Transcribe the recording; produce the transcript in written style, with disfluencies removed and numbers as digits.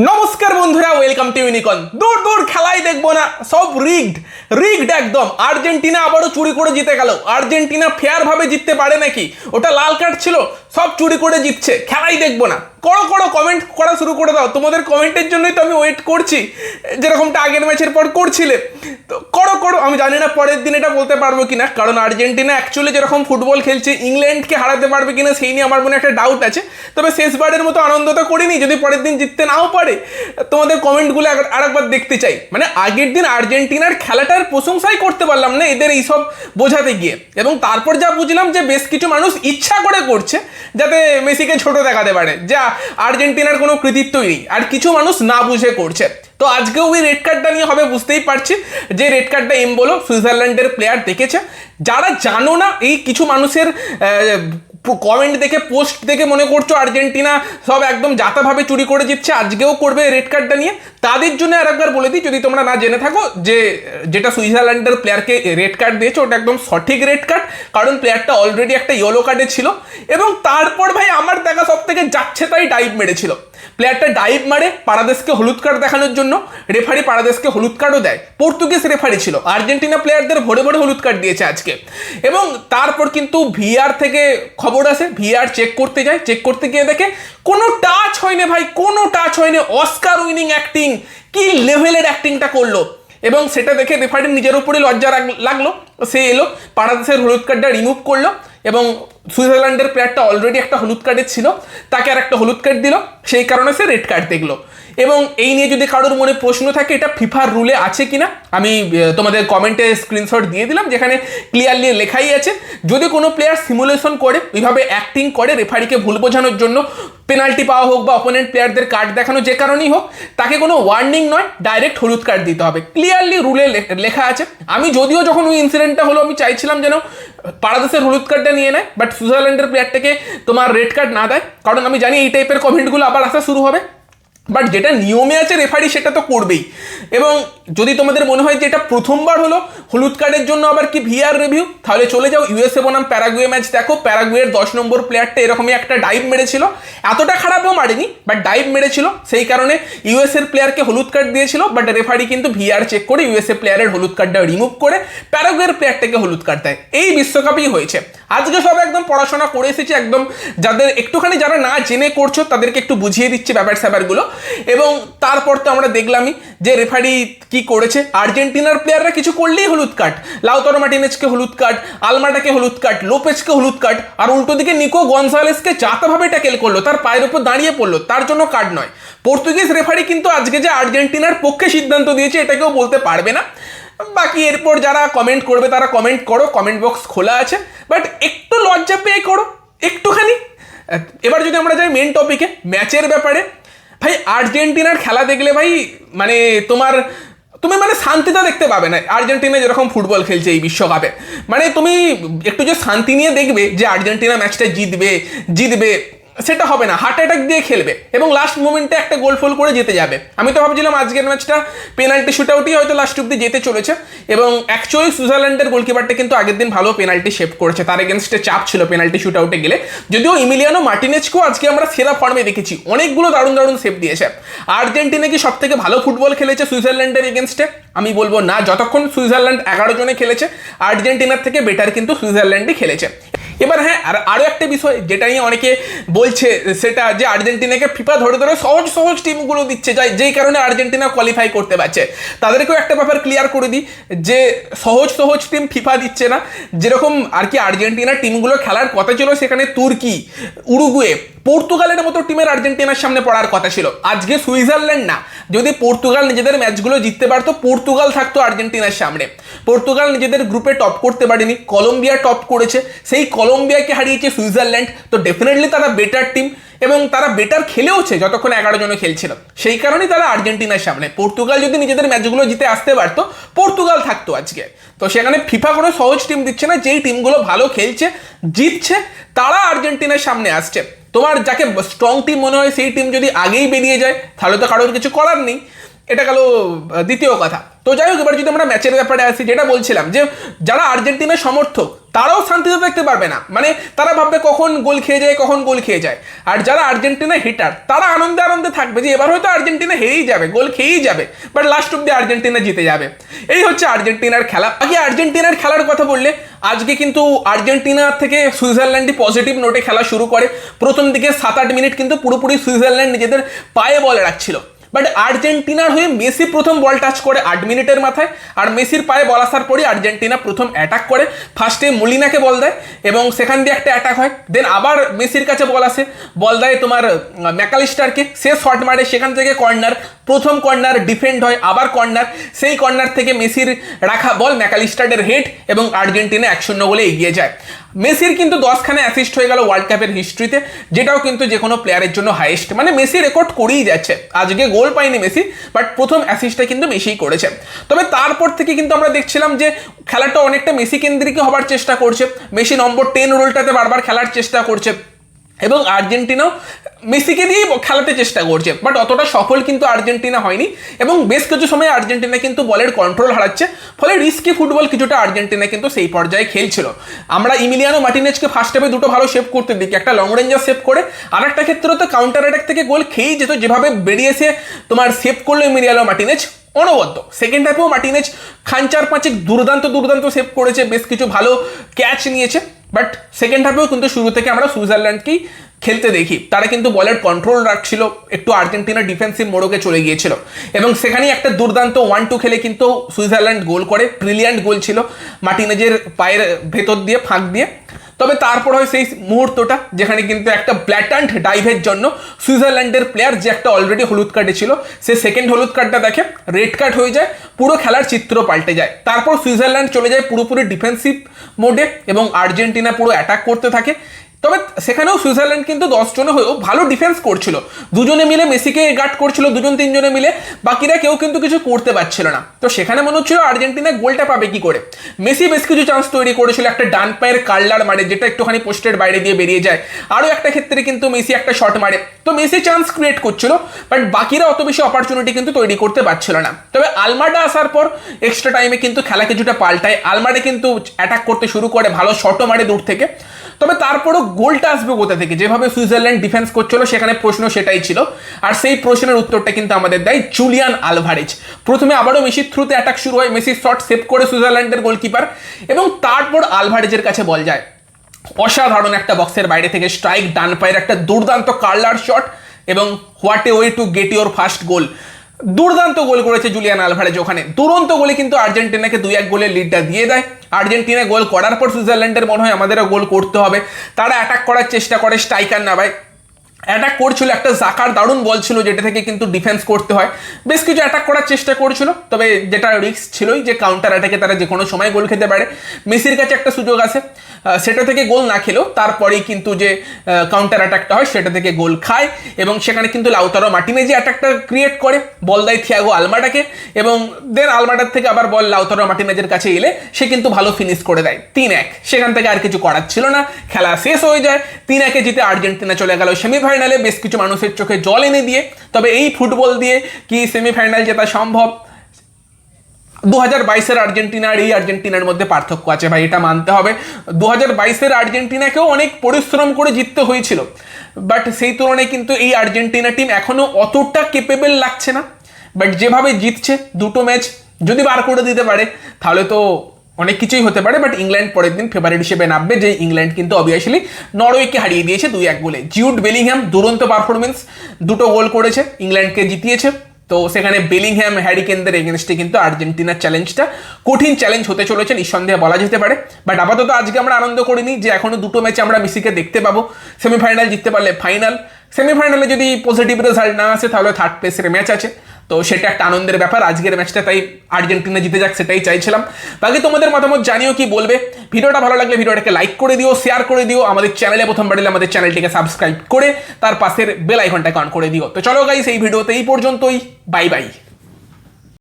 নমস্কার বন্ধুরা, welcome to ইউনিকন। দূর দূর খেলাই দেখবো না, সব রিগড একদম। আর্জেন্টিনা আবারও চুরি করে জিতে গেল। আর্জেন্টিনা ফেয়ার ভাবে জিততে পারে নাকি? ওটা লাল কার্ড ছিল, সব চুরি করে জিতছে, খেলাই দেখবো না। করো কমেন্ট করা শুরু করে দাও, তোমাদের কমেন্টের জন্যই তো আমি ওয়েট করছি, যেরকমটা আগের ম্যাচের পর করছিলে। তো করো। আমি জানি না পরের দিন এটা বলতে পারবো কিনা, কারণ আর্জেন্টিনা অ্যাকচুয়ালি যেরকম ফুটবল খেলছে ইংল্যান্ডকে হারাতে পারবে কিনা সেই নিয়ে আমার মনে একটা ডাউট আছে। তবে শেষবারের মতো আনন্দ তো করিনি, যদি পরের দিন জিততে নাও পারে। তোমাদের কমেন্টগুলো আরেকবার দেখতে চাই। মানে আগের দিন আর্জেন্টিনার খেলাটার প্রশংসাই করতে পারলাম না এদের এইসব বোঝাতে গিয়ে, এবং তারপর যা বুঝলাম যে বেশ কিছু মানুষ ইচ্ছা করে করছে যাতে মেসিকে ছোট দেখাতে পারে, যা আর্জেন্টিনার কোনো কৃতিত্বই নেই, আর কিছু মানুষ না বুঝে করছে। তো আজকেও ওই রেড কার্ডটা নিয়ে হবে, বুঝতেই পারছি যে রেড কার্ডটা এমবোলো সুইজারল্যান্ডের প্লেয়ার দেখেছে। যারা জানো না, এই কিছু মানুষের কমেন্ট দেখে পোস্ট দেখে মনে করছো আর্জেন্টিনা সব একদম জাতাভাবে চুরি করে জিতছে, আজকেও করবে রেড কার্ডটা নিয়ে। তাদের জন্য আরেকবার বলে দিই, যদি তোমরা না জেনে থাকো, যে যেটা সুইজারল্যান্ডের প্লেয়ারকে রেড কার্ড দিয়েছে ওটা একদম সঠিক রেড কার্ড, কারণ প্লেয়ারটা অলরেডি একটা ইয়েলো কার্ডে ছিল। এবং তারপর ভাই আমার দেখা সব থেকে যাচ্ছে তাই ডাইভ মেরেছিল। প্লেয়ারটা ডাইভ মারে পারাদেশকে হলুদ কার্ড দেখানোর জন্য, রেফারি পারাদেশকে হলুদ কার্ডও দেয়। পর্তুগিজ রেফারি ছিল, আর্জেন্টিনা প্লেয়ারদের ভরে ভরে হলুদ কার্ড দিয়েছে আজকে। এবং তারপর কিন্তু ভিআর থেকে খবর আসে, ভিআর চেক করতে যায়, চেক করতে গিয়ে দেখে কোনো টাচ হয়নি ভাই, কোনো টাচ হয়নি। অস্কার উইনিং অ্যাক্টিং, কি লেভেলের অ্যাক্টিংটা করলো! এবং সেটা দেখে রেফারির নিজের উপরে লজ্জা লাগলো। সে এলো, পারাদেশের হলুদ কার্ডটা রিমুভ করলো, এবং সুইজারল্যান্ডের প্লেয়ারটা অলরেডি একটা হলুদ কার্ডের ছিল, তাকে আর একটা হলুদ কার্ড দিল, সেই কারণে সে রেড কার্ড দেখলো। এবং এই নিয়ে যদি কারোর মনে প্রশ্ন থাকে এটা ফিফার রুলে আছে কিনা, আমি তোমাদের কমেন্টে স্ক্রিনশট দিয়ে দিলাম, যেখানে ক্লিয়ারলি লেখাই আছে যদি কোনো প্লেয়ার সিমুলেশন করে, ওইভাবে অ্যাক্টিং করে রেফারিকে ভুল বোঝানোর জন্য, পেনাল্টি পাওয়া হোক বা অপোনেন্ট প্লেয়ারদের কার্ড দেখানো যে কারণেই হোক, তাকে কোনো ওয়ার্নিং নয়, ডাইরেক্ট হলুদ কার্ড দিতে হবে, ক্লিয়ারলি রুলে লেখা আছে। আমি যদিও যখন ওই ইনসিডেন্টটা হলো আমি চাইছিলাম যেন পারাদেশের হলুদ কার্ডটা নিয়ে নেয়, বাট সুইজারল্যান্ডের প্লেয়ারটাকে তোমার রেড কার্ড না দেয়, কারণ আমি জানি এই টাইপের কমেন্টগুলো আবার আসা শুরু হবে। বাট যেটা নিয়মে আছে রেফারি সেটা তো করবেই। এবং যদি তোমাদের মনে হয় যে এটা প্রথমবার হলো হলুদ কার্ডের জন্য আবার কি ভিআর রিভিউ, তাহলে চলে যাও ইউএসএ বনাম প্যারাগুয়ে ম্যাচ দেখো। প্যারাগুয়ের 10 নম্বর প্লেয়ারটা এরকমই একটা ডাইভ মেরেছিল, এতটা খারাপও মারেনি, বাট ডাইভ মেরেছিল, সেই কারণে ইউএসএর প্লেয়ারকে হলুদ কার্ড দিয়েছিল। বাট রেফারি কিন্তু ভিআর চেক করে ইউএসএ প্লেয়ারের হলুদ কার্ডটা রিমুভ করে প্যারাগুয়ের প্লেয়ারটাকে হলুদ কার্ড দেয়। এই বিশ্বকাপই হয়েছে। আজকে সব একদম পড়াশোনা করে এসেছি, একদম যাদের একটুখানি যারা না জেনে করছো তাদেরকে একটু বুঝিয়ে দিচ্ছি ব্যাপারগুলো। এবং তারপর তো আমরা দেখলামই যে রেফারি কি করেছে। আর্জেন্টিনার প্লেয়াররা কিছু করলেই হলুদ কার্ড, লাউতারো মার্টিনেজকে হলুদ কার্ড, আলমাডাকে হলুদ কার্ড, লোপেজকে হলুদ কার্ড, আর উল্টো দিকে নিকো গনসালেসকে জাতাভাবে ট্যাকেল করলো, তার পায়ের উপর দাঁড়িয়ে পড়লো, তার জন্য কার্ড নয়। পর্তুগিজ রেফারি কিন্তু আজকে যে আর্জেন্টিনার পক্ষে সিদ্ধান্ত দিয়েছে এটা কেউ বলতে পারবে না। বাকি এরপর যারা কমেন্ট করবে তারা কমেন্ট করো, কমেন্ট বক্স খোলা আছে, বাট একটু লজ্জা পেয়ে করো একটুখানি। এবার যদি আমরা যাই মেন টপিকে, ম্যাচের ব্যাপারে, ভাই আর্জেন্টিনার খেলা দেখলে ভাই মানে তুমি মানে শান্তিটা দেখতে পাবে না। আর্জেন্টিনা যেরকম ফুটবল খেলছে এই বিশ্বকাপে, মানে তুমি একটু যে শান্তি নিয়ে দেখবে যে আর্জেন্টিনা ম্যাচটা জিতবে সেটা হবে না, হার্ট অ্যাটাক দিয়ে খেলবে এবং লাস্ট মোমেন্টে একটা গোল ফোল করে জিতে যাবে। আমি তো ভাবছিলাম আজকের ম্যাচটা পেনাল্টি শুট আউটই হয়তো লাস্ট অব্দি যেতে চলেছে। এবং অ্যাকচুয়ালি সুইজারল্যান্ডের গোলকিপারটা কিন্তু আগের দিন ভালো পেনাল্টি সেভ করেছে, তার এগেনস্টে চাপ ছিল পেনাল্টি শুট আউটে গেলে। যদিও ইমিলিয়ানো মার্টিনেজকেও আজকে আমরা সেরা ফর্মে দেখেছি, অনেকগুলো দারুণ সেভ দিয়েছে। আর্জেন্টিনা কি সব থেকে ভালো ফুটবল খেলেছে সুইজারল্যান্ডের এগেনস্টে? আমি বলবো না। যতক্ষণ সুইজারল্যান্ড 11 জনে খেলেছে, আর্জেন্টিনার থেকে বেটার কিন্তু সুইজারল্যান্ডই খেলেছে। এবার হ্যাঁ, আরও একটা বিষয় যেটা নিয়ে অনেকে বলছে, সেটা যে আর্জেন্টিনাকে ফিফা ধরে সহজ টিমগুলো দিচ্ছে, যেই কারণে আর্জেন্টিনা কোয়ালিফাই করতে পারছে। তাদেরকেও একটা ব্যাপার ক্লিয়ার করে দিই যে সহজ টিম ফিফা দিচ্ছে না। যেরকম আর কি আর্জেন্টিনার টিমগুলো খেলার কথা ছিল, সেখানে তুর্কি, উরুগুয়ে, পর্তুগালের মতো টিমের আর্জেন্টিনার সামনে পড়ার কথা ছিল। আজকে সুইজারল্যান্ড না, যদি পর্তুগাল নিজেদের ম্যাচগুলো জিততে পারতো, পর্তুগাল থাকতো আর্জেন্টিনার সামনে। পর্তুগাল নিজেদের গ্রুপে টপ করতে পারেনি, কলম্বিয়া টপ করেছে, সেই কলম্বিয়াকে হারিয়েছে সুইজারল্যান্ড। তো ডেফিনেটলি তারা বেটার টিম, এবং তারা বেটার খেলেওছে যতক্ষণ 11 জনে খেলছিল, সেই কারণেই তারা আর্জেন্টিনার সামনে। পর্তুগাল যদি নিজেদের ম্যাচগুলো জিতে আসতে পারতো, পর্তুগাল থাকতো আজকে। তো সেখানে ফিফা কোনো সহজ টিম দিচ্ছে না, যেই টিমগুলো ভালো খেলছে জিতছে তারা আর্জেন্টিনার সামনে আসছে। তোমার যাকে স্ট্রং টিম মনে হয় সেই টিম যদি আগেই বেরিয়ে যায় তাহলে তো কারোর কিছু করার নেই। এটা গেল দ্বিতীয় কথা। তো যাই হোক, এবার যদি আমরা ম্যাচের ব্যাপারে আসি, যেটা বলছিলাম যে যারা আর্জেন্টিনার সমর্থক তারাও শান্তিতে দেখতে পারবে না, মানে তারা ভাববে কখন গোল খেয়ে যায় কখন গোল খেয়ে যায়। আর যারা আর্জেন্টিনা হিটার তারা আনন্দে আনন্দে থাকবে যে এবার হয়তো আর্জেন্টিনা হেরেই যাবে, গোল খেয়েই যাবে, বাট লাস্ট অব্দি আর্জেন্টিনা জিতে যাবে। এই হচ্ছে আর্জেন্টিনার খেলা। বাকি আর্জেন্টিনার খেলার কথা বললে আজকে কিন্তু আর্জেন্টিনা থেকে সুইজারল্যান্ডই পজিটিভ নোটে খেলা শুরু করে। প্রথম দিকে 7-8 মিনিট কিন্তু পুরোপুরি সুইজারল্যান্ড নিজেদের পায়ে বল রাখছিল, বাট আর্জেন্টিনার হয়ে মেসি প্রথম বল টাচ করে 8 মিনিটের মাথায়, আর মেসির পায়ে বল আসার পরই আর্জেন্টিনা প্রথম অ্যাটাক করে। ফার্স্টে মলিনাকে বল দেয় এবং সেখান দিয়ে একটা অ্যাটাক হয়, দেন আবার মেসির কাছে বল আসে, বল দেয় তোমার ম্যাকালিস্টারকে, সে শট মারে, সেখান থেকে কর্নার, প্রথম কর্নার ডিফেন্ড হয়, আবার কর্নার, সেই কর্নার থেকে মেসির রাখা বল ম্যাকালিস্টারের হেড এবং আর্জেন্টিনা 1-0 গোলে এগিয়ে যায়। মেসির কিন্তু 10খানা অ্যাসিস্ট হয়ে গেল ওয়ার্ল্ড কাপের হিস্ট্রিতে, যেটাও কিন্তু যে কোনো প্লেয়ারের জন্য হাইয়েস্ট, মানে মেসি রেকর্ড করেই যাচ্ছে। আজকে গোল পায়নি মেসি, বাট প্রথম অ্যাসিস্টটা কিন্তু মেসিই করেছে। তবে তারপর থেকে কিন্তু আমরা দেখছিলাম যে খেলাটা অনেকটা মেসি কেন্দ্রিক হবার চেষ্টা করছে, মেসি নম্বর 10 রোলটাতে বারবার খেলার চেষ্টা করছে এবং আর্জেন্টিনাও মেসিকে দিয়েই খেলাতে চেষ্টা করছে, বাট অতটা সফল কিন্তু আর্জেন্টিনা হয়নি এবং বেশ কিছু সময় আর্জেন্টিনা কিন্তু বলের কন্ট্রোল হারাচ্ছে, ফলে রিস্কি ফুটবল কিছুটা আর্জেন্টিনা কিন্তু সেই পর্যায়ে খেলছিল। আমরা ইমিলিয়ানো মার্টিনেজকে ফার্স্ট হাফে দুটো ভালো সেভ করতে দেখি, একটা লং রেঞ্জার সেভ করে, আর একটা ক্ষেত্রে তো কাউন্টার অ্যাটাক থেকে গোল খেয়েই যেত, যেভাবে বেরিয়েছে তোমার সেভ করলো ইমিলিয়ানো মার্টিনেজ অনবদ্য। সেকেন্ড হাফেও মার্টিনেজ খানচার পাঁচেক দুর্দান্ত সেভ করেছে, বেশ কিছু ভালো ক্যাচ নিয়েছে, বাট সেকেন্ড হাফেও কিন্তু শুরু থেকে আমরা সুইজারল্যান্ডকেই খেলতে দেখি। তারা কিন্তু বলের কন্ট্রোল রাখছিল, একটু আর্জেন্টিনা ডিফেন্সিভ মোড়কে চলে গিয়েছিল এবং সেখানেই একটা দুর্দান্ত 1-2 খেলে কিন্তু সুইজারল্যান্ড গোল করে। ব্রিলিয়ান্ট গোল ছিল মার্টিনেজের পায়ের ভেতর দিয়ে, ফাঁক দিয়ে। তবে তারপর হয় সেই মুহূর্তটা যেখানে কিন্তু একটা ব্ল্যাটান্ট ডাইভের জন্য সুইজারল্যান্ডের প্লেয়ার, যে একটা অলরেডি হলুদ কার্ডে ছিল, সে সেকেন্ড হলুদ কার্ডটা দেখে, রেড কার্ড হয়ে যায়, পুরো খেলার চিত্র পাল্টে যায়। তারপর সুইজারল্যান্ড চলে যায় পুরোপুরি ডিফেন্সিভ মোডে এবং আর্জেন্টিনা পুরো অ্যাটাক করতে থাকে। তবে সেখানেও সুইজারল্যান্ড কিন্তু 10 জনে হয়েও ভালো ডিফেন্স করছিল, দুজনে মিলে মেসিকে গার্ড করছিল, 2-3 জনে মিলে, বাকিরা কেউ কিন্তু কিছু করতে পারছিল না। তো সেখানে মনে হচ্ছিল আর্জেন্টিনা গোলটা পাবে কি করে। মেসি বেশ কিছু চান্স তৈরি করেছিল, একটা ডান পায়ের কার্লার মারে যেটা একটুখানি পোস্টের বাইরে দিয়ে বেরিয়ে যায়, আরও একটা ক্ষেত্রে কিন্তু মেসি একটা শট মারে, তো মেসি চান্স ক্রিয়েট করছিল, বাট বাকিরা অত বেশি অপরচুনিটি কিন্তু তৈরি করতে পারছিল না। তবে আলমাডা আসার পর এক্সট্রা টাইমে কিন্তু খেলা কিছুটা পাল্টায়, আলমাডে কিন্তু অ্যাটাক করতে শুরু করে, ভালো শটও মারে দূর থেকে। তবে তারপরও গোলটা আসবে কোথা থেকে, যেভাবে সুইজারল্যান্ড ডিফেন্স করছিল সেখানে প্রশ্ন সেটাই ছিল, আর সেই প্রশ্নের উত্তরটা কিন্তু আমাদের দেয় জুলিয়ান আলভারেজ। প্রথমে আবারও মেসির থ্রুতে অ্যাটাক শুরু হয়, মেসির শট সেভ করে সুইজারল্যান্ডের গোলকিপার এবং তারপর আলভারেজের কাছে বল যায়, অসাধারণ একটা বক্সের বাইরে থেকে স্ট্রাইক, ডান পায়ের একটা দুর্দান্ত কার্লার শট এবং what a way to get your first গোল। দুর্দান্ত গোল করেছে জুলিয়ান আলভারেজ ওখানে, দুরন্ত গোলে কিন্তু আর্জেন্টিনাকে 2-1 গোলের লিডটা দিয়ে দেয়। আর্জেন্টিনা গোল করার পর সুইজারল্যান্ডের মনে হয় আমাদেরও গোল করতে হবে, তারা অ্যাটাক করার চেষ্টা করে, স্ট্রাইকার না ভাই অ্যাটাক করছিল, একটা জাকার দারুণ বল ছিল যেটা থেকে কিন্তু ডিফেন্স করতে হয়, বেশ কিছু অ্যাটাক করার চেষ্টা করছিল। তবে যেটা রিস্ক ছিলই যে কাউন্টার অ্যাটাকে তারা যে কোনো সময় গোল খেতে পারে। মেসির কাছে একটা সুযোগ আছে, সেটা থেকে গোল না খেলেও তারপরেই কিন্তু যে কাউন্টার অ্যাটাকটা হয় সেটা থেকে গোল খায় এবং সেখানে কিন্তু লাউতারো মার্টিনেজ অ্যাটাকটা ক্রিয়েট করে, বল দেয় থিয়াগো আলমাডাকে এবং দেন আলমাডার থেকে আবার বল লাউতারো মার্টিনেজের কাছে এলে সে কিন্তু ভালো ফিনিশ করে দেয় 3-1। সেখান থেকে আর কিছু করার ছিল না, খেলা শেষ হয়ে যায়। 3-1 জিতে আর্জেন্টিনা চলে গেল সেমিফাইনালে, বেশ কিছু মানুষের চোখে জল এনে দিয়ে। তবে এই ফুটবল দিয়ে কি সেমিফাইনাল জেতা সম্ভব? 2022-এর আর্জেন্টিনা আর এই আর্জেন্টিনার মধ্যে পার্থক্য আছে ভাই, এটা মানতে হবে। 2022-এর আর্জেন্টিনাকেও অনেক পরিশ্রম করে জিততে হয়েছিল, বাট সেই তুলনায় কিন্তু এই আর্জেন্টিনা টিম এখনও অতটা কেপেবল লাগছে না। বাট যেভাবে জিতছে, দুটো ম্যাচ যদি বার করে দিতে পারে তাহলে তো অনেক কিছুই হতে পারে। বাট ইংল্যান্ড পরের দিন ফেভারিট হিসেবে নামবে, যে ইংল্যান্ড কিন্তু অবভিয়াসলি নরওয়েকে হারিয়ে দিয়েছে 2-1 গোলে। জিউড বেলিংহ্যাম দুরন্ত পারফরমেন্স, দুটো গোল করেছে, ইংল্যান্ডকে জিতিয়েছে। তো সেখানে বেলিংহ্যাম, হ্যারি কেনদের এগেনস্টে কিন্তু আর্জেন্টিনার চ্যালেঞ্জটা কঠিন চ্যালেঞ্জ হতে চলেছে নিঃসন্দেহে বলা যেতে পারে। বাট আপাতত আজকে আমরা আনন্দ করিনি যে এখনো দুটো ম্যাচে আমরা মেসিকে দেখতে পাবো, সেমিফাইনাল জিততে পারলে ফাইনাল, সেমিফাইনালে যদি পজিটিভ রেজাল্ট না আসে তাহলে থার্ড প্লেসের ম্যাচ আছে, তো সেটা একটা আনন্দের ব্যাপার। আজকের ম্যাচটা তাই আর্জেন্টিনা জিতে যাক সেটাই চাইছিলাম। বাকি তোমাদের মতামত জানিও, কি বলবে। ভিডিওটা ভালো লাগলে ভিডিওটাকে লাইক করে দিও, শেয়ার করে দিও, আমাদের চ্যানেলে প্রথমবার এলে আমাদের চ্যানেলটিকে সাবস্ক্রাইব করে তার পাশের বেল আইকনটাকে অন করে দিও। তো চলো গাইস, এই ভিডিওতে এই পর্যন্তই, বাই বাই।